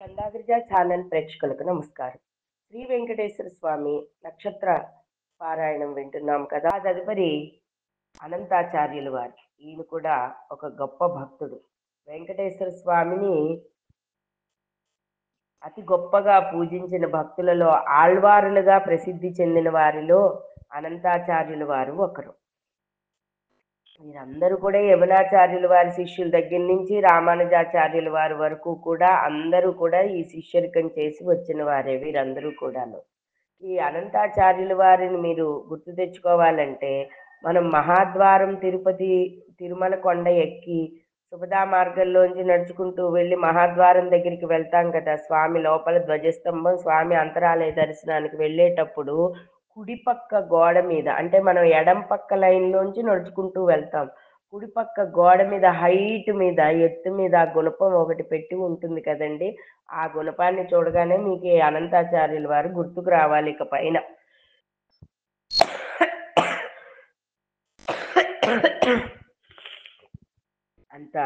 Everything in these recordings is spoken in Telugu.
చందాగ్రజ ఛానల్ ప్రేక్షకులకు నమస్కారం. శ్రీ వెంకటేశ్వర స్వామి నక్షత్ర పారాయణం వింటున్నాం కదా. ఆ తదుపరి అనంతాచార్యులు వారు. ఈయన కూడా ఒక గొప్ప భక్తుడు. వెంకటేశ్వర స్వామిని అతి గొప్పగా పూజించిన భక్తులలో ఆళ్వారులుగా ప్రసిద్ధి చెందిన వారిలో అనంతాచార్యులు వారు ఒకరు. వీరందరూ కూడా యమునాచార్యుల వారి శిష్యుల దగ్గర నుంచి రామానుజాచార్యుల వారి వరకు కూడా అందరూ కూడా ఈ శిష్యరికం చేసి వచ్చిన వారే వీరందరూ కూడాను. ఈ అనంతాచార్యుల వారిని మీరు గుర్తు తెచ్చుకోవాలంటే మనం మహాద్వారం తిరుపతి తిరుమల కొండ ఎక్కి సుభదా మార్గంలోంచి నడుచుకుంటూ వెళ్ళి మహాద్వారం దగ్గరికి వెళ్తాం కదా. స్వామి లోపల ధ్వజస్తంభం, స్వామి అంతరాలయ దర్శనానికి వెళ్ళేటప్పుడు కుడి పక్క గోడ మీద, అంటే మనం ఎడం పక్క లైన్లోంచి నడుచుకుంటూ వెళ్తాం, కుడి పక్క గోడ మీద హైట్ మీద ఎత్తు మీద ఆ గుణపం ఒకటి పెట్టి ఉంటుంది కదండి. ఆ గుణపాన్ని చూడగానే మీకు ఈ అనంతాచార్యుల వారు గుర్తుకు రావాలి ఇక పైన. అంత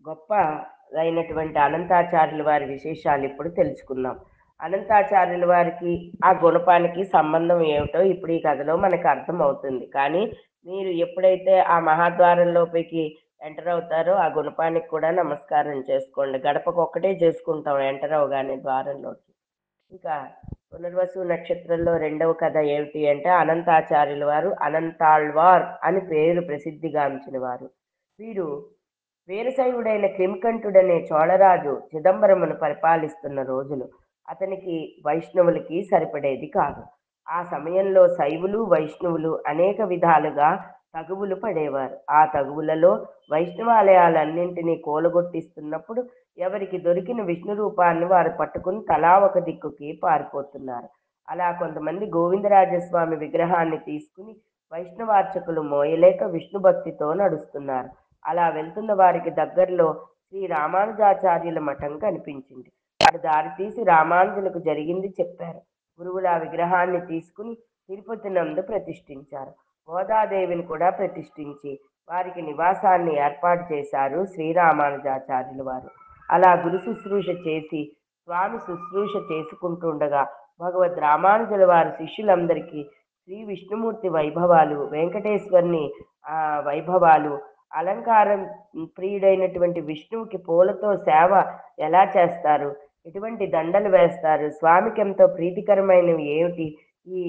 గొప్పదైనటువంటి అనంతాచార్యుల వారి విశేషాలు ఇప్పుడు తెలుసుకుందాం. అనంతాచార్యుల వారికి ఆ గుణపానికి సంబంధం ఏమిటో ఇప్పుడు ఈ కథలో మనకు అర్థమవుతుంది. కానీ మీరు ఎప్పుడైతే ఆ మహాద్వారంలోపలికి ఎంటర్ అవుతారో ఆ గుణపానికి కూడా నమస్కారం చేసుకోండి. గడపకు ఒక్కటే చేసుకుంటాం ఎంటర్ అవగానే ద్వారంలోకి. ఇక పునర్వసు నక్షత్రంలో రెండవ కథ ఏమిటి అంటే అనంతాచార్యుల వారు అనంతాళ్వార్ అని పేరు ప్రసిద్ధిగాంచిన వారు. వీరు వీరశైవుడైన క్రిమికంఠుడనే చోళరాజు చిదంబరమును పరిపాలిస్తున్న రోజులు. అతనికి వైష్ణవులకి సరిపడేది కాదు. ఆ సమయంలో శైవులు వైష్ణవులు అనేక విధాలుగా తగువులు పడేవారు. ఆ తగువులలో వైష్ణవాలయాలన్నింటినీ కూలగొట్టిస్తున్నప్పుడు ఎవరికి దొరికిన విష్ణు రూపాన్ని వారు పట్టుకుని తలా ఒక దిక్కుకి పారిపోతున్నారు. అలా కొంతమంది గోవిందరాజస్వామి విగ్రహాన్ని తీసుకుని వైష్ణవార్చకులు మోయలేక విష్ణు భక్తితో నడుస్తున్నారు. అలా వెళ్తున్న వారికి దగ్గరలో శ్రీ రామానుజాచార్యుల మఠం కనిపించింది. వారు దారి తీసి రామానుజులకు జరిగింది చెప్పారు. గురువులు ఆ విగ్రహాన్ని తీసుకుని తిరుపతి నందు ప్రతిష్ఠించారు. గోదాదేవిని కూడా ప్రతిష్ఠించి వారికి నివాసాన్ని ఏర్పాటు చేశారు శ్రీరామానుజాచార్యుల వారు. అలా గురు శుశ్రూష చేసి స్వామి శుశ్రూష చేసుకుంటుండగా భగవద్ రామానుజుల వారి శిష్యులందరికీ శ్రీ విష్ణుమూర్తి వైభవాలు, వెంకటేశ్వరుని వైభవాలు, అలంకారం ప్రియుడైనటువంటి విష్ణువుకి పూలతో సేవ ఎలా చేస్తారు, ఎటువంటి దండలు వేస్తారు, స్వామికి ఎంతో ప్రీతికరమైనవి ఏమిటి, ఈ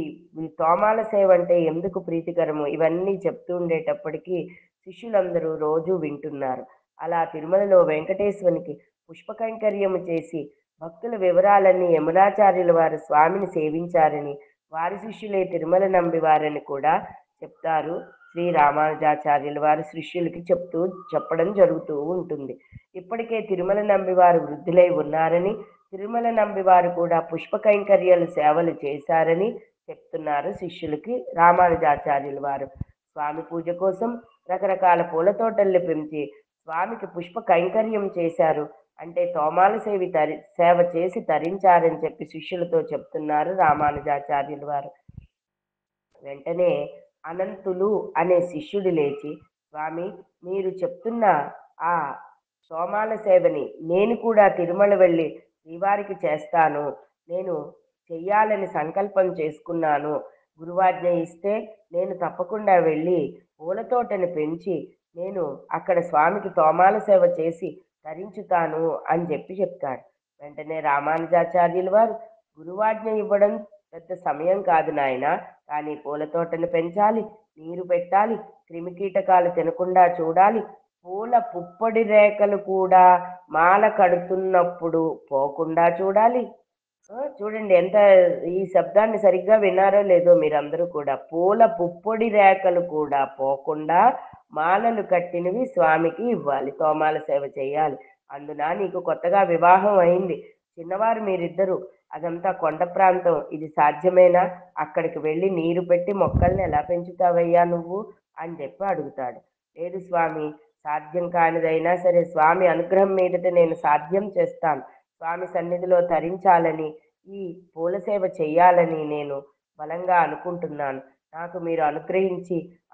తోమాల సేవ అంటే ఎందుకు ప్రీతికరము, ఇవన్నీ చెప్తూ ఉండేటప్పటికీ శిష్యులందరూ రోజు వింటున్నారు. అలా తిరుమలలో వెంకటేశ్వరునికి పుష్ప కైంకర్యము చేసి భక్తుల వివరాలన్నీ యమునాచార్యుల వారు స్వామిని సేవించారని, వారి శిష్యులే తిరుమల నంబి వారని కూడా చెప్తారు. శ్రీ రామానుజాచార్యుల వారి శిష్యులకి చెప్పడం జరుగుతూ ఉంటుంది. ఇప్పటికే తిరుమల నంబి వారు వృద్ధులై ఉన్నారని, తిరుమల నంబి వారు కూడా పుష్ప కైంకర్యాలు సేవలు చేశారని చెప్తున్నారు శిష్యులకి రామానుజాచార్యుల వారు. స్వామి పూజ కోసం రకరకాల పూల తోటల్ని పెంచి స్వామికి పుష్ప కైంకర్యం చేశారు అంటే తోమాల సేవ చేసి తరించారని చెప్పి శిష్యులతో చెప్తున్నారు రామానుజాచార్యుల వారు. వెంటనే అనంతులు అనే శిష్యుడు లేచి, స్వామి మీరు చెప్తున్న ఆ సోమాల సేవని నేను కూడా తిరుమల వెళ్ళి శ్రీవారికి చేస్తాను, నేను చెయ్యాలని సంకల్పం చేసుకున్నాను, గురువాజ్ఞ ఇస్తే నేను తప్పకుండా వెళ్ళి పూలతోటని పెంచి నేను అక్కడ స్వామికి తోమాల సేవ చేసి తరించుతాను అని చెప్తాడు. వెంటనే రామానుజాచార్యుల వారు, గురువాజ్ఞ ఇవ్వడం పెద్ద సమయం కాదు నాయన, కానీ పూల తోటను పెంచాలి, నీరు పెట్టాలి, క్రిమికీటకాలు తినకుండా చూడాలి, పూల పుప్పొడి రేఖలు కూడా మాల కడుతున్నప్పుడు పోకుండా చూడాలి. చూడండి ఎంత, ఈ శబ్దాన్ని సరిగ్గా విన్నారో లేదో మీరందరూ కూడా, పూల పుప్పొడి రేఖలు కూడా పోకుండా మాలలు కట్టినవి స్వామికి ఇవ్వాలి, తోమాల సేవ చేయాలి. అందున నీకు కొత్తగా వివాహం అయింది, చిన్నవారు మీరిద్దరు, అదంతా కొండ ప్రాంతం, ఇది సాధ్యమేనా, అక్కడికి వెళ్ళి నీరు పెట్టి మొక్కల్ని ఎలా పెంచుతావయ్యా నువ్వు అని అడుగుతాడు. లేదు స్వామి, సాధ్యం కానిదైనా సరే స్వామి అనుగ్రహం మీదట నేను సాధ్యం చేస్తాను, స్వామి సన్నిధిలో తరించాలని, ఈ పూల సేవ చెయ్యాలని నేను బలంగా అనుకుంటున్నాను, నాకు మీరు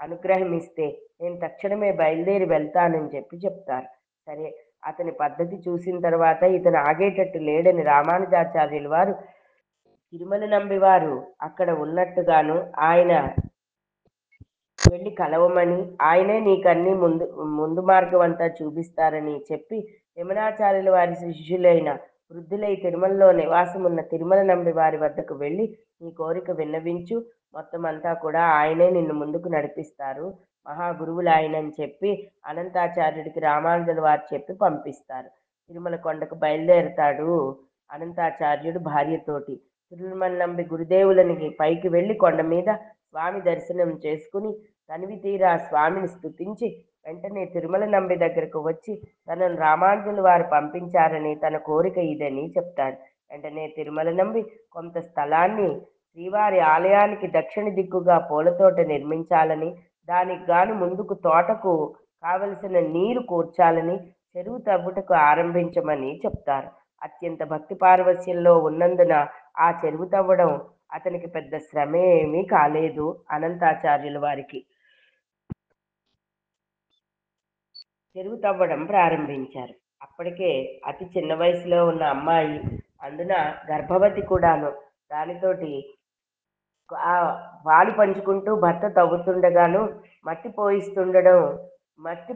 అనుగ్రహం ఇస్తే నేను తక్షణమే బయలుదేరి వెళ్తానని చెప్తారు. సరే, అతని పద్ధతి చూసిన తర్వాత ఇతను ఆగేటట్టు లేడని రామానుజాచార్యులు వారు తిరుమల నంబివారు అక్కడ ఉన్నట్టుగాను ఆయన వెళ్ళి కలవమని, ఆయనే నీకన్నీ ముందు ముందు మార్గం అంతా చూపిస్తారని చెప్పి, యమునాచార్యుల వారి శిష్యులైన వృద్ధులై తిరుమలలో నివాసమున్న తిరుమల నంబి వారి వద్దకు వెళ్ళి, నీ కోరిక విన్నవించు, మొత్తం అంతా కూడా ఆయనే నిన్ను ముందుకు నడిపిస్తారు. మహాగురువులు ఆయనని చెప్పి అనంతాచార్యుడికి రామానుజుల వారు చెప్పి పంపిస్తారు. తిరుమల కొండకు బయలుదేరుతాడు అనంతాచార్యుడు భార్యతోటి. తిరుమల నంబి గురుదేవులనికి పైకి వెళ్ళి కొండ మీద స్వామి దర్శనం చేసుకుని తనివి తీరా స్వామిని స్తుతించి వెంటనే తిరుమల నంబి దగ్గరకు వచ్చి తనను రామానుజుల వారు పంపించారని, తన కోరిక ఇదని చెప్తాడు. వెంటనే తిరుమల నంబి కొంత స్థలాన్ని శ్రీవారి ఆలయానికి దక్షిణ దిక్కుగా పూలతోట నిర్మించాలని, దానికి గాను ముందుకు తోటకు కావలసిన నీరు కూర్చాలని, చెరువు తవ్వుటకు ఆరంభించమని చెప్తారు. అత్యంత భక్తి పారవస్యంలో ఉన్నందున ఆ చెరువు తవ్వడం అతనికి పెద్ద శ్రమ ఏమీ కాలేదు అనంతాచార్యుల వారికి. చెరువు తవ్వడం ప్రారంభించారు. అప్పటికే అతి చిన్న వయసులో ఉన్న అమ్మాయి, అందున గర్భవతి కూడాను. దానితోటి ఆ పాలు పంచుకుంటూ భర్త తవ్వుతుండగాను మట్టి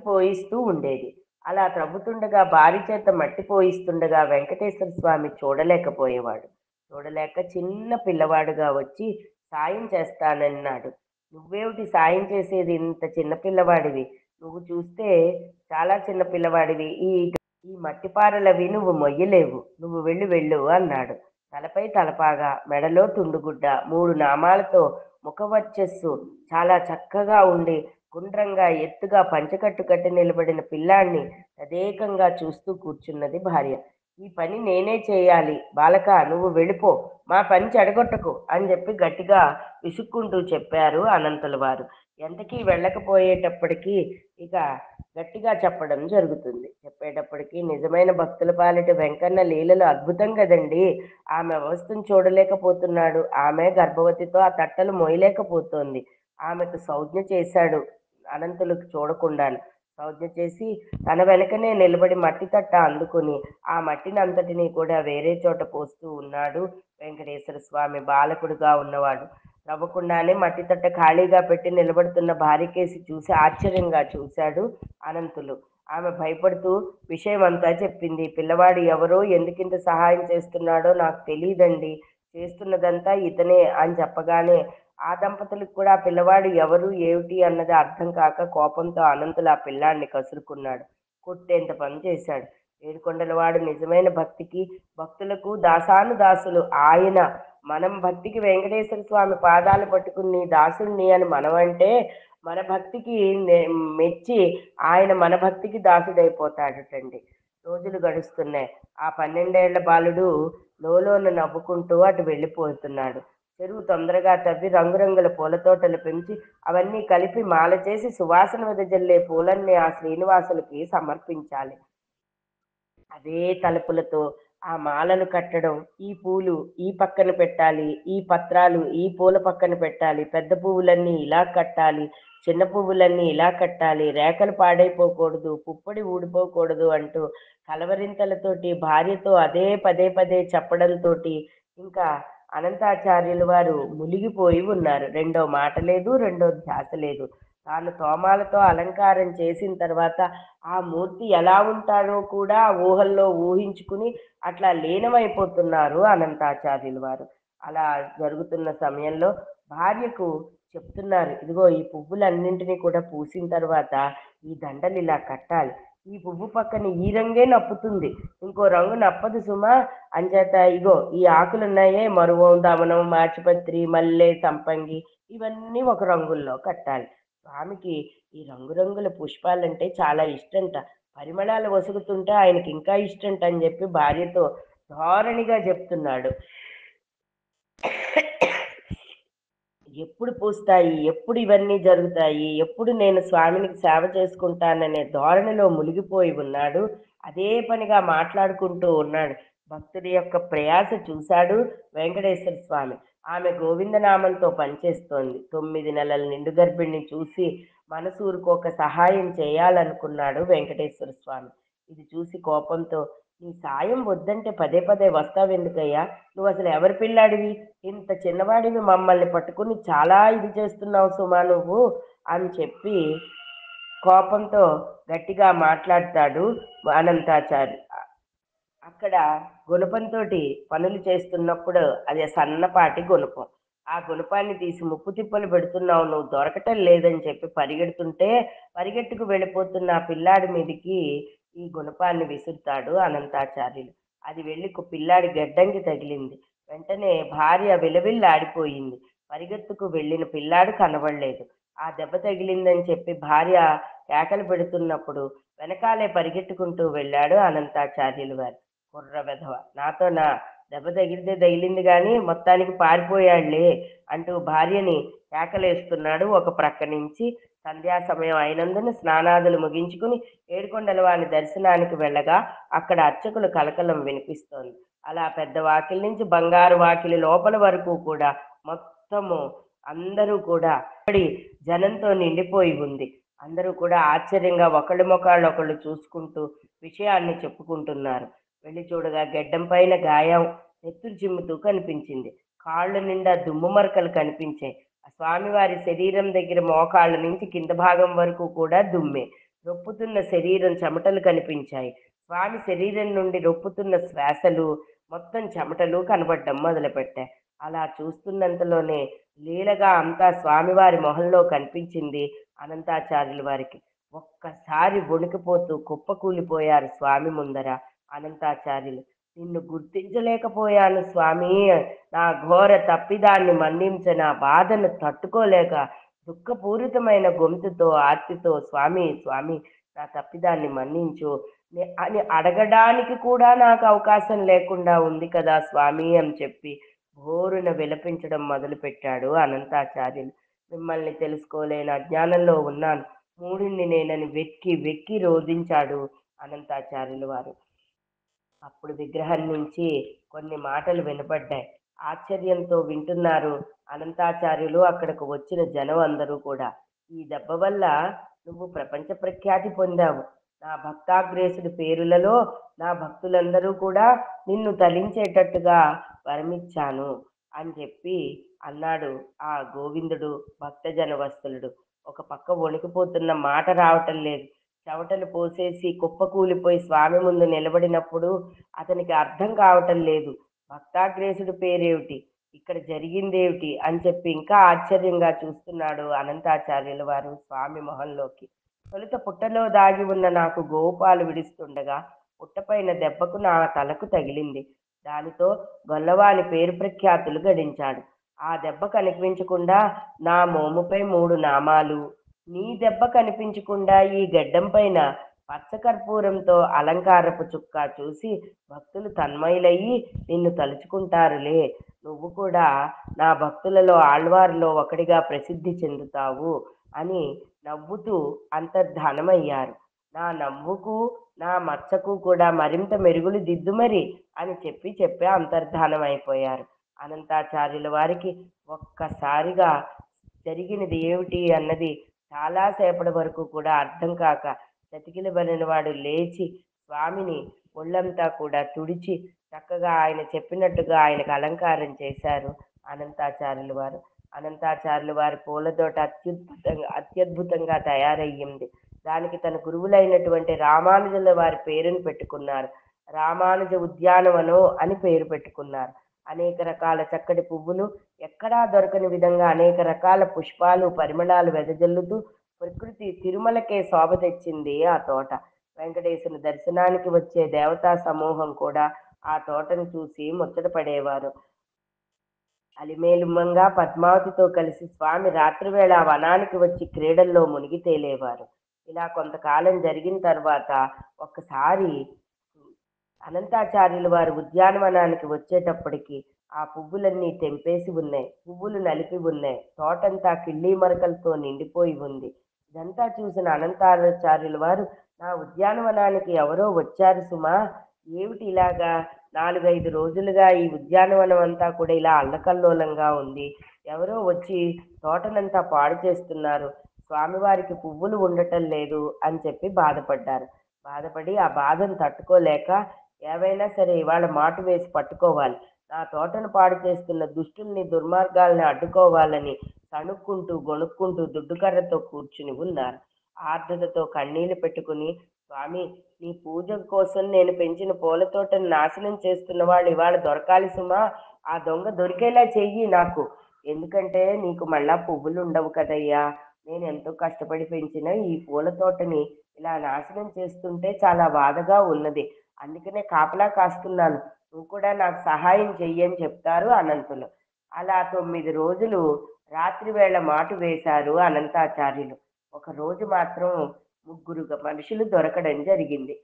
పోయిస్తూ ఉండేది. అలా త్రవ్వుతుండగా భార్య చేత మట్టి పోయిస్తుండగా వెంకటేశ్వర స్వామి చూడలేకపోయేవాడు. చూడలేక చిన్న పిల్లవాడుగా వచ్చి సాయం చేస్తానన్నాడు. నువ్వేమిటి సాయం చేసేది, ఇంత చిన్న పిల్లవాడివి, నువ్వు చూస్తే చాలా చిన్న పిల్లవాడివి, ఈ ఈ మట్టిపారలవి నువ్వు మొయ్యలేవు, నువ్వు వెళ్ళు అన్నాడు. తలపై తలపాగా, మెడలో తుండుగుడ్డ, 3 నామాలతో ముఖవర్చస్సు చాలా చక్కగా ఉండి గుండ్రంగా ఎత్తుగా పంచకట్టు కట్టి నిలబడిన పిల్లాన్ని తదేకంగా చూస్తూ కూర్చున్నది భార్య. ఈ పని నేనే చేయాలి బాలక, నువ్వు వెళ్ళిపో, మా పని చెడగొట్టకు అని చెప్పి గట్టిగా విసుక్కుంటూ చెప్పారు అనంతుల వారు. ఎంతకీ వెళ్ళకపోయేటప్పటికీ ఇక గట్టిగా చెప్పడం జరుగుతుంది. చెప్పేటప్పటికి నిజమైన భక్తుల పాలిట వెంకన్న లీలలు అద్భుతం కదండి. ఆమె అవస్థను చూడలేకపోతున్నాడు. ఆమె గర్భవతితో ఆ తట్టలు మోయలేకపోతోంది. ఆమెకు సంజ్ఞ చేశాడు అనంతులకు చూడకుండాను. సంజ్ఞ చేసి తన వెనకనే నిలబడి మట్టి తట్ట అందుకుని ఆ మట్టిని అంతటినీ కూడా వేరే చోట పోస్తూ ఉన్నాడు వెంకటేశ్వర స్వామి. బాలకుడుగా ఉన్నవాడు నవ్వకుండానే మట్టి తట్ట ఖాళీగా పెట్టి నిలబడుతున్న భార్యకేసి చూసి ఆశ్చర్యంగా చూశాడు అనంతులు. ఆమె భయపడుతూ విషయం అంతా చెప్పింది. పిల్లవాడు ఎవరో, ఎందుకింత సహాయం చేస్తున్నాడో నాకు తెలియదండి, చేస్తున్నదంతా ఇతనే అని చెప్పగానే ఆ దంపతులకు కూడా పిల్లవాడు ఎవరు ఏమిటి అన్నది అర్థం కాక కోపంతో అనంతులు ఆ పిల్లాన్ని కసురుకున్నాడు. కొట్టేంత పని చేశాడు. ఏడుకొండలవాడు నిజమైన భక్తికి భక్తులకు దాసానుదాసులు ఆయన. మనం భక్తికి వెంకటేశ్వర స్వామి పాదాలు పట్టుకుని దాసుణ్ణి అని మనం అంటే, మన భక్తికి మెచ్చి ఆయన మన భక్తికి దాసుడైపోతాడటండి. రోజులు గడుస్తున్నాయి. ఆ 12 ఏళ్ల బాలుడు లోలోన నవ్వుకుంటూ అటు వెళ్ళిపోతున్నాడు. చెరువు తొందరగా తవ్వి రంగురంగుల పూల తోటలు పెంచి అవన్నీ కలిపి మాల చేసి సువాసన వెదజల్లే పూలన్నీ ఆ శ్రీనివాసులకి సమర్పించాలి. అదే తలుపులతో ఆ మాలలు కట్టడం, ఈ పూలు ఈ పక్కన పెట్టాలి, ఈ పత్రాలు ఈ పూల పక్కన పెట్టాలి, పెద్ద పువ్వులన్నీ ఇలా కట్టాలి, చిన్న పువ్వులన్నీ ఇలా కట్టాలి, రేఖలు పాడైపోకూడదు, పుప్పొడి ఊడిపోకూడదు అంటూ కలవరింతలతోటి భార్యతో అదే పదే పదే చెప్పడంతోటి ఇంకా అనంతాచార్యుల వారు మునిగిపోయి ఉన్నారు. రెండో మాట లేదు, రెండో ధ్యాస లేదు. తాను తోమాలతో అలంకారం చేసిన తర్వాత ఆ మూర్తి ఎలా ఉంటాడో కూడా ఊహల్లో ఊహించుకుని అట్లా లీనమైపోతున్నారు అనంతాచార్యుల వారు. అలా జరుగుతున్న సమయంలో భార్యకు చెప్తున్నారు, ఇదిగో ఈ పువ్వులన్నింటినీ కూడా పూసిన తర్వాత ఈ దండలు ఇలా కట్టాలి, ఈ పువ్వు పక్కన ఈ రంగే నప్పుతుంది, ఇంకో రంగు నప్పదు సుమా, అంచేత ఇగో ఈ ఆకులు ఉన్నాయే, మరువం, దమనం, మాచిపత్రి, మల్లె, సంపంగి, ఇవన్నీ ఒక రంగుల్లో కట్టాలి. స్వామికి ఈ రంగురంగుల పుష్పాలంటే చాలా ఇష్టంట, పరిమళాలు వసుకుతుంటే ఆయనకి ఇంకా ఇష్టంట అని చెప్పి భార్యతో ధోరణిగా చెప్తున్నాడు. ఎప్పుడు పూస్తాయి, ఎప్పుడు ఇవన్నీ జరుగుతాయి, ఎప్పుడు నేను స్వామినికి సేవ చేసుకుంటాననే ధోరణిలో మునిగిపోయి ఉన్నాడు. అదే పనిగా మాట్లాడుకుంటూ ఉన్నాడు. భక్తుడి యొక్క ప్రయాస చూశాడు వెంకటేశ్వర స్వామి. ఆమె గోవిందనామంతో పనిచేస్తోంది. 9 నెలల నిండు గర్భిణిని చూసి మనసూరుకోక సహాయం చేయాలనుకున్నాడు వెంకటేశ్వర స్వామి. ఇది చూసి కోపంతో, నీ సాయం వద్దంటే పదే పదే వస్తావెందుకయ్యా? నువ్వసలు ఎవరి పిల్లాడివి? ఇంత చిన్నవాడివి మమ్మల్ని పట్టుకుని చాలా ఇది చేస్తున్నావు సుమా నువ్వు అని చెప్పి కోపంతో గట్టిగా మాట్లాడతాడు అనంతాచారి. అక్కడ గుణపంతోటి పనులు చేస్తున్నప్పుడు అది సన్నపాటి గుణపం. ఆ గుణపాన్ని తీసి ముప్పు తిప్పలు పెడుతున్నావు, నువ్వు దొరకటం లేదని చెప్పి పరిగెడుతుంటే, పరిగెట్టుకు వెళ్ళిపోతున్న ఆ పిల్లాడి మీదికి ఈ గుణపాన్ని విసురుతాడు అనంతాచార్యులు. అది వెళ్ళి పిల్లాడి గెడ్డంకి తగిలింది. వెంటనే భార్య విలవిల్లాడిపోయింది. పరిగెత్తుకు వెళ్ళిన పిల్లాడు కనబడలేదు. ఆ దెబ్బ తగిలిందని చెప్పి భార్య కేకలు పెడుతున్నప్పుడు వెనకాలే పరిగెట్టుకుంటూ వెళ్ళాడు అనంతాచార్యులు వారు. కుర్ర వెధవ, నాతోనా? దెబ్బ తగిలితే తగిలింది గాని మొత్తానికి పారిపోయాడులే అంటూ భార్యని కేకలేస్తున్నాడు ఒక ప్రక్క నుంచి. సంధ్యా సమయం అయినందున స్నానాదులు ముగించుకుని ఏడుకొండల వాని దర్శనానికి వెళ్ళగా అక్కడ అర్చకుల కలకలం వినిపిస్తోంది. అలా పెద్ద వాకిలి నుంచి బంగారు వాకిలి లోపల వరకు కూడా మొత్తము అందరూ కూడా అక్కడి జనంతో నిండిపోయి ఉంది. అందరూ కూడా ఆశ్చర్యంగా ఒకళ్ళ మొఖాళ్ళు ఒకళ్ళు చూసుకుంటూ విషయాన్ని చెప్పుకుంటున్నారు. వెళ్ళి చూడగా గెడ్డం పైన గాయం నెత్తురు చిమ్ముతూ కనిపించింది. కాళ్ళు నిండా దుమ్ము మరకలు కనిపించాయి. ఆ స్వామివారి శరీరం దగ్గర మోకాళ్ళ నుంచి కింద భాగం వరకు కూడా దుమ్మే. రొప్పుతున్న శరీరం చెమటలు కనిపించాయి. స్వామి శరీరం నుండి రొప్పుతున్న శ్వాసలు, మొత్తం చెమటలు కనబడడం మొదలుపెట్టాయి. అలా చూస్తున్నంతలోనే లీలగా అంతా స్వామివారి మొహంలో కనిపించింది అనంతాచార్యుల వారికి. ఒక్కసారి వణికిపోతూ కుప్పకూలిపోయారు స్వామి ముందర అనంతాచార్యులు. నిన్ను గుర్తించలేకపోయాను స్వామి, నా ఘోర తప్పిదాన్ని మన్నించ, నా బాధను తట్టుకోలేక దుఃఖపూరితమైన గొంతుతో ఆర్తితో స్వామి స్వామి నా తప్పిదాన్ని మన్నించు అని అడగడానికి కూడా నాకు అవకాశం లేకుండా ఉంది కదా స్వామి అని చెప్పి ఘోరున విలపించడం మొదలుపెట్టాడు అనంతాచార్యులు. మిమ్మల్ని తెలుసుకోలేని అజ్ఞానంలో ఉన్నాను, మూఢుణ్ణి నేనని వెక్కి వెక్కి రోధించాడు అనంతాచార్యులు వారు. అప్పుడు విగ్రహం నుంచి కొన్ని మాటలు వినపడ్డాయి. ఆశ్చర్యంతో వింటున్నారు అనంతాచార్యులు, అక్కడకు వచ్చిన జనం అందరూ కూడా. ఈ దెబ్బ వల్ల నువ్వు ప్రపంచ ప్రఖ్యాతి పొందావు. నా భక్తాగ్రేసుడి పేరులలో నా భక్తులందరూ కూడా నిన్ను తలించేటట్టుగా వరమిచ్చాను అని చెప్పి అన్నాడు ఆ గోవిందుడు భక్తజన వత్సలుడు. ఒక పక్క వణికిపోతున్న మాట రావటం లేదు. చెమటలు పోసేసి కుప్పకూలిపోయి స్వామి ముందు నిలబడినప్పుడు అతనికి అర్థం కావటం లేదు. భక్తాగ్రేసుడి పేరేమిటి, ఇక్కడ జరిగిందేమిటి అని చెప్పి ఇంకా ఆశ్చర్యంగా చూస్తున్నాడు అనంతాచార్యుల వారు స్వామి మొహంలోకి. తొలుత పుట్టలో దాగి ఉన్న నాకు గోపాలు విడుస్తుండగా పుట్టపైన దెబ్బకు నా తలకు తగిలింది. దానితో గొల్లవాని పేరు ప్రఖ్యాతులు గడించాడు. ఆ దెబ్బ కనిపించకుండా నా మోముపై 3 నామాలు, నీ దెబ్బ కనిపించకుండా ఈ గడ్డం పైన పచ్చకర్పూరంతో అలంకారపు చుక్క చూసి భక్తులు తన్మయులయ్యి నిన్ను తలుచుకుంటారులే. నువ్వు కూడా నా భక్తులలో ఆళ్వారులో ఒకడిగా ప్రసిద్ధి చెందుతావు అని నవ్వుతూ అంతర్ధానమయ్యారు. నా నవ్వుకు నా మచ్చకు కూడా మరింత మెరుగులు దిద్దుమరి అని చెప్పి అంతర్ధానమైపోయారు. అనంతాచార్యుల వారికి ఒక్కసారిగా జరిగినది ఏమిటి అన్నది చాలాసేపటి వరకు కూడా అర్థం కాక చతికిలబడిన వాడు లేచి స్వామిని ఒళ్ళంతా కూడా తుడిచి చక్కగా ఆయన చెప్పినట్టుగా ఆయనకు అలంకారం చేశారు అనంతాచార్యుల వారు. అనంతాచార్యుల వారి పూలతోట అత్యద్భుతంగా తయారయ్యింది. దానికి తన గురువులైనటువంటి రామానుజుల వారి పేరును పెట్టుకున్నారు. రామానుజ ఉద్యానవనం అని పేరు పెట్టుకున్నారు. అనేక రకాల చక్కటి పువ్వులు, ఎక్కడా దొరకని విధంగా అనేక రకాల పుష్పాలు పరిమళాలు వెదజల్లుతూ ప్రకృతి తిరుమలకే శోభ తెచ్చింది ఆ తోట. వెంకటేశ్వరుని దర్శనానికి వచ్చే దేవతా సమూహం కూడా ఆ తోటను చూసి ముచ్చట పడేవారు. అలిమేలుమంగా పద్మావతితో కలిసి స్వామి రాత్రివేళ ఆ వనానికి వచ్చి క్రీడల్లో మునిగి తేలేవారు. ఇలా కొంతకాలం జరిగిన తర్వాత ఒక్కసారి అనంతాచార్యుల వారు ఉద్యానవనానికి వచ్చేటప్పటికి ఆ పువ్వులన్నీ తెంపేసి ఉన్నాయి. పువ్వులు నలిపి ఉన్నాయి. తోటంతా కిళ్ళీ మరకలతో నిండిపోయి ఉంది. ఇదంతా చూసిన అనంతాచార్యుల వారు, నా ఉద్యానవనానికి ఎవరో వచ్చారు సుమా, ఏమిటి ఇలాగా 4-5 రోజులుగా ఈ ఉద్యానవనం అంతా కూడా ఇలా అల్లకల్లోలంగా ఉంది, ఎవరో వచ్చి తోటనంతా పాడు చేస్తున్నారు, స్వామివారికి పువ్వులు ఉండటం లేదు అని చెప్పి బాధపడ్డారు. బాధపడి ఆ బాధను తట్టుకోలేక ఏవైనా సరే ఇవాళ మాటు వేసి పట్టుకోవాలి. నా తోటను పాడు చేస్తున్న దుష్టుల్ని, దుర్మార్గాల్ని అడ్డుకోవాలని సణుక్కుంటూ, గొణుక్కుంటూ దుడ్డుకర్రతో కూర్చుని ఉన్నారు. ఆర్ద్రతతో కన్నీళ్లు పెట్టుకుని, స్వామి, నీ పూజ కోసం నేను పెంచిన పూల తోటను నాశనం చేస్తున్న వాళ్ళు ఇవాళ దొరకాలి సుమా! ఆ దొంగ దొరికేలా చెయ్యి నాకు. ఎందుకంటే నీకు మళ్ళా పువ్వులుండవు కదయ్యా! నేనెంతో కష్టపడి పెంచిన ఈ పూల తోటని ఇలా నాశనం చేస్తుంటే చాలా బాధగా ఉన్నది. అందుకనే కాపలా కాస్తున్నాను. నువ్వు కూడా నాకు సహాయం చెయ్యి అని చెప్తారు అనంతులు. అలా 9 రోజులు రాత్రి వేళ మాటు వేశారు అనంతాచార్యులు. ఒకరోజు మాత్రం ముగ్గురు మనుషులు దొరకడం జరిగింది.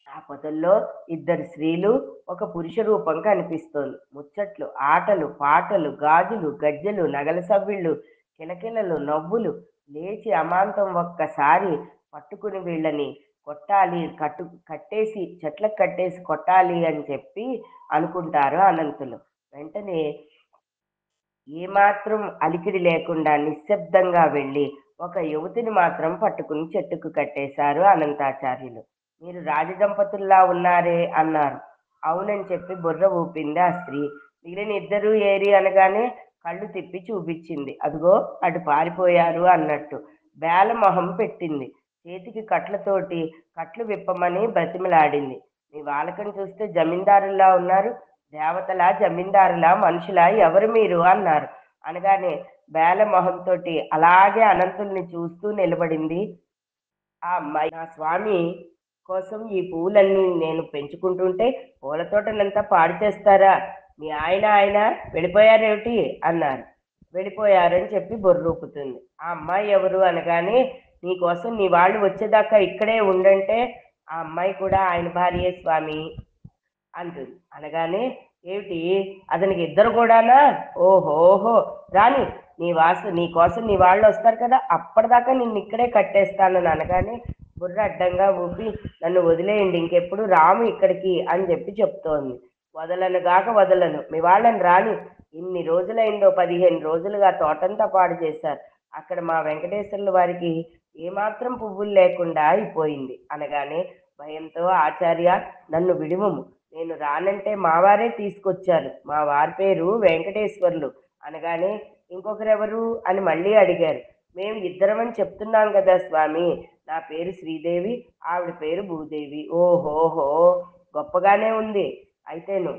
ఆ పొదల్లో ఇద్దరు స్త్రీలు, ఒక పురుష రూపం కనిపిస్తోంది. ముచ్చట్లు, ఆటలు, పాటలు, గాజులు, గజ్జెలు, నగల సవ్విళ్ళు, కిలకిలలు, నవ్వులు. లేచి అమాంతం ఒక్కసారి పట్టుకుని వీళ్ళని కొట్టాలి, కట్టేసి చెట్లకు కట్టేసి కొట్టాలి అని చెప్పి అనుకుంటారు అనంతులు. వెంటనే ఏమాత్రం అలికిడి లేకుండా నిశ్శబ్దంగా వెళ్ళి ఒక యువతిని మాత్రం పట్టుకుని చెట్టుకు కట్టేశారు అనంతాచార్యులు. మీరు రాజదంపతుల్లా ఉన్నారే అన్నారు. అవునని చెప్పి బుర్ర ఊపింది ఆ స్త్రీ. మిగిలిన ఇద్దరు ఏరి అనగానే కళ్ళు తిప్పి చూపించింది. అదిగో అటు పారిపోయారు అన్నట్టు. బేల మొహం పెట్టింది. చేతికి కట్లతోటి కట్లు విప్పమని బ్రతిమలాడింది. మీ వాలకం చూస్తే జమీందారుల్లా ఉన్నారు. దేవతలా, జమీందారులా, మనుషులా, ఎవరు మీరు అన్నారు. అనగానే బేల మొహంతోటి అలాగే అనంతుల్ని చూస్తూ నిలబడింది ఆ అమ్మాయి. నా స్వామి కోసం ఈ పువ్వులన్నీ నేను పెంచుకుంటుంటే పూల తోటనంతా పాడు చేస్తారా? మీ ఆయన వెళ్ళిపోయారేమిటి అన్నారు. వెళ్ళిపోయారని చెప్పి బొర్రూపుతుంది. ఆ అమ్మాయి ఎవరు అనగానే, నీకోసం నీ వాళ్ళు వచ్చేదాకా ఇక్కడే ఉండంటే ఆ అమ్మాయి కూడా ఆయన భార్యే స్వామి అంటుంది. అనగానే, ఏమిటి అతనికి ఇద్దరు కూడానా? ఓహోహో, రాని, నీ కోసం నీ వాళ్ళు వస్తారు కదా, అప్పటిదాకా నిన్ను ఇక్కడే కట్టేస్తానని అనగానే బుర్ర అడ్డంగా ఊపి, నన్ను వదిలేయండి, ఇంకెప్పుడు రాము ఇక్కడికి అని చెప్పి చెప్తోంది. వదలను గాక వదలను, మీ వాళ్ళని రాని, ఇన్ని రోజులైందో 15 రోజులుగా తోటంతా పాడు చేశారు. అక్కడ మా వెంకటేశ్వర్ల వారికి ఏమాత్రం పువ్వులు లేకుండా అయిపోయింది అనగానే, భయంతో ఆచార్య, నన్ను విడువము, నేను రానంటే మావారే తీసుకొచ్చారు, మా వారి పేరు వెంకటేశ్వర్లు అనగానే, ఇంకొకరెవరు అని మళ్ళీ అడిగారు. మేము ఇద్దరమని చెప్తున్నాం కదా స్వామి, నా పేరు శ్రీదేవి, ఆవిడ పేరు భూదేవి. ఓహోహో, గొప్పగానే ఉంది. అయితేను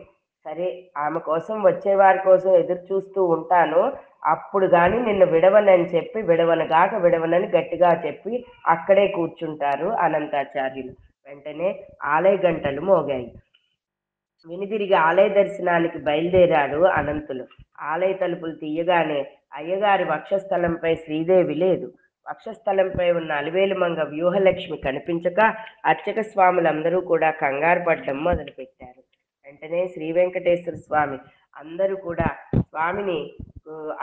సరే, ఆమె కోసం వచ్చేవారి కోసం ఎదురు చూస్తూ ఉంటాను, అప్పుడు కానీ నిన్ను విడవనని చెప్పి విడవనగాక విడవనని గట్టిగా చెప్పి అక్కడే కూర్చుంటారు అనంతాచార్యులు. వెంటనే ఆలయ గంటలు మోగాయి. వెనుదిరిగి ఆలయ దర్శనానికి బయలుదేరాడు అనంతులు. ఆలయ తలుపులు తీయగానే అయ్యగారి వక్షస్థలంపై శ్రీదేవి లేదు. వక్షస్థలంపై ఉన్న అలివేలు మంగ వ్యూహలక్ష్మి కనిపించక అర్చక స్వాములందరూ కూడా కంగారు పడ్డం మొదలుపెట్టారు. వెంటనే శ్రీ వెంకటేశ్వర స్వామి అందరూ కూడా స్వామిని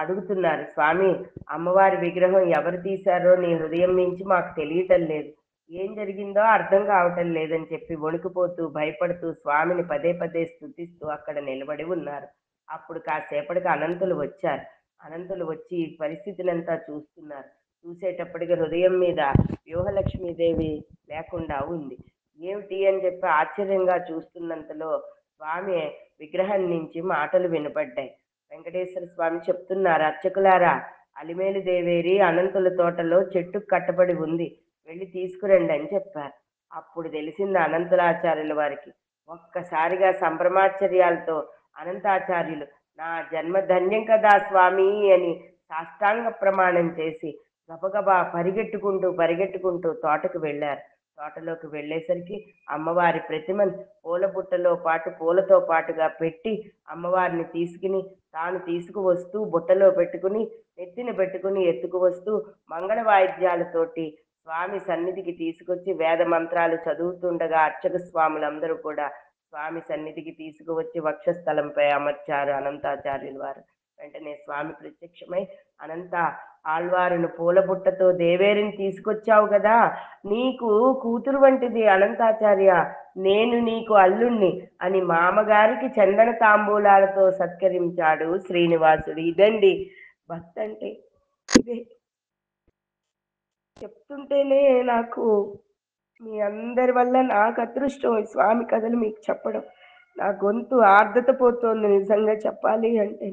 అడుగుతున్నారు. స్వామి, అమ్మవారి విగ్రహం ఎవరు తీశారో నీ హృదయం నుంచి మాకు తెలియటం లేదు, ఏం జరిగిందో అర్థం కావటం లేదని చెప్పి వణికిపోతూ భయపడుతూ స్వామిని పదే పదే స్తుతిస్తూ అక్కడ నిలబడి ఉన్నారు. అప్పుడు కాసేపటికి అనంతులు వచ్చారు. అనంతులు వచ్చి ఈ పరిస్థితినంతా చూస్తున్నారు. చూసేటప్పటికి హృదయం మీద వ్యూహలక్ష్మీదేవి లేకుండా ఉంది. ఏమిటి అని చెప్పి ఆశ్చర్యంగా చూస్తున్నంతలో స్వామి విగ్రహం నుంచి మాటలు వినపడ్డాయి. వెంకటేశ్వర స్వామి చెప్తున్నారు, అర్చకులారా, అలిమేలు దేవేరి అనంతుల తోటలో చెట్టుకు కట్టబడి ఉంది, వెళ్ళి తీసుకురండి అని చెప్పారు. అప్పుడు తెలిసింది అనంతులాచార్యుల వారికి. ఒక్కసారిగా సంభ్రమాశ్చర్యాలతో అనంతాచార్యులు, నా జన్మ ధన్యం కదా స్వామి అని సాష్టాంగ ప్రమాణం చేసి గబగబా పరిగెట్టుకుంటూ పరిగెట్టుకుంటూ తోటకు వెళ్ళారు. తోటలోకి వెళ్ళేసరికి అమ్మవారి ప్రతిమను పూలతో పాటుగా పెట్టి అమ్మవారిని తీసుకుని తాను తీసుకువస్తూ బుట్టలో పెట్టుకుని నెత్తిన పెట్టుకుని ఎత్తుకువస్తూ మంగళ వాయిద్యాలతోటి స్వామి సన్నిధికి తీసుకొచ్చి వేద మంత్రాలు చదువుతుండగా అర్చక స్వాములందరూ కూడా స్వామి సన్నిధికి తీసుకువచ్చి వక్షస్థలంపై అమర్చారు అనంతాచార్యుల వారు. వెంటనే స్వామి ప్రత్యక్షమై, అనంత, ఆళ్వారును పూలబుట్టతో దేవేరిని తీసుకొచ్చావు కదా, నీకు కూతురు వంటిది అనంతాచార్య, నేను నీకు అల్లుణ్ణి అని మామగారికి చందన తాంబూలాలతో సత్కరించాడు శ్రీనివాసుడు. ఇదండి భక్తి అంటే. ఇదే చెప్తుంటేనే నాకు మీ అందరి వల్ల నాకు అదృష్టం ఈ స్వామి కథలు మీకు చెప్పడం. నా గొంతు ఆర్ద్రత పోతోంది నిజంగా చెప్పాలి అంటే.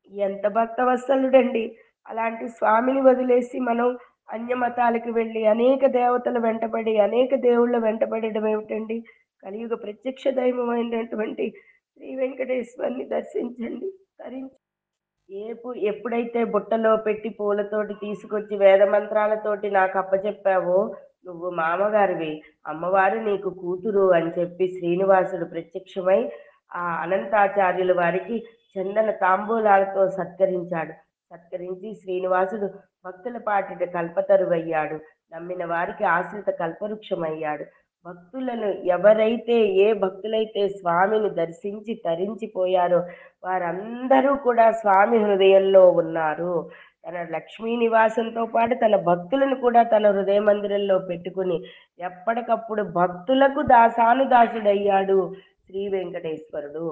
ఎంత భక్తవత్సలుడండి. అలాంటి స్వామిని వదిలేసి మనం అన్య మతాలకు వెళ్ళి, అనేక దేవతల వెంటబడి, అనేక దేవుళ్ళ వెంటబడడం ఏమిటండి? కలియుగ ప్రత్యక్ష దైవమైనటువంటి శ్రీ వెంకటేశ్వరుని దర్శించండి. తరించి ఎప్పుడైతే బుట్టలో పెట్టి పూలతోటి తీసుకొచ్చి వేద మంత్రాలతోటి నాకు అప్పచెప్పావో, నువ్వు మామగారివి, అమ్మవారు నీకు కూతురు అని చెప్పి శ్రీనివాసుడు ప్రత్యక్షమై ఆ అనంతాచార్యుల వారికి చందన తాంబూలాలతో సత్కరించాడు. సత్కరించి శ్రీనివాసుడు భక్తుల పాలిట కల్పతరువయ్యాడు. నమ్మిన వారికి ఆశ్రిత కల్పవృక్షమయ్యాడు. భక్తులను ఎవరైతే ఏ భక్తులైతే స్వామిని దర్శించి తరించిపోయారో వారందరూ కూడా స్వామి హృదయంలో ఉన్నారు. తన లక్ష్మీ నివాసంతో పాటు తన భక్తులను కూడా తన హృదయ మందిరంలో పెట్టుకుని ఎప్పటికప్పుడు భక్తులకు దాసానుదాసుడయ్యాడు శ్రీ వెంకటేశ్వరుడు.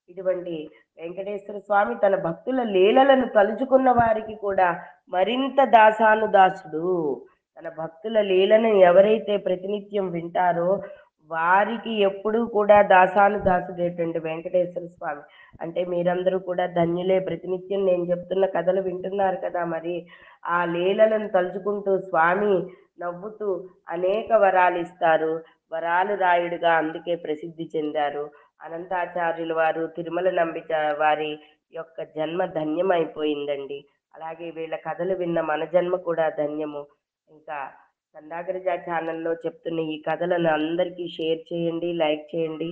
ఇటువంటి వెంకటేశ్వర స్వామి తన భక్తుల లీలలను తలుచుకున్న వారికి కూడా మరింత దాసానుదాసుడు. తన భక్తుల లీలను ఎవరైతే ప్రతినిత్యం వింటారో వారికి ఎప్పుడూ కూడా దాసానుదాసుడేటండి వెంకటేశ్వర స్వామి. అంటే మీరందరూ కూడా ధన్యులే. ప్రతినిత్యం నేను చెప్తున్న కథలు వింటున్నారు కదా మరి. ఆ లీలలను తలుచుకుంటూ స్వామి నవ్వుతూ అనేక వరాలిస్తారు. వరాలు రాయుడుగా అందుకే ప్రసిద్ధి చెందారు. అనంతాచార్యుల వారు తిరుమల నంబిక వారి యొక్క జన్మ ధన్యమైపోయిందండి. అలాగే వీళ్ళ కథలు విన్న మన జన్మ కూడా ధన్యము. ఇంకా సందాగరిజ ఛానల్లో చెప్తున్న ఈ కథలను అందరికీ షేర్ చేయండి, లైక్ చేయండి.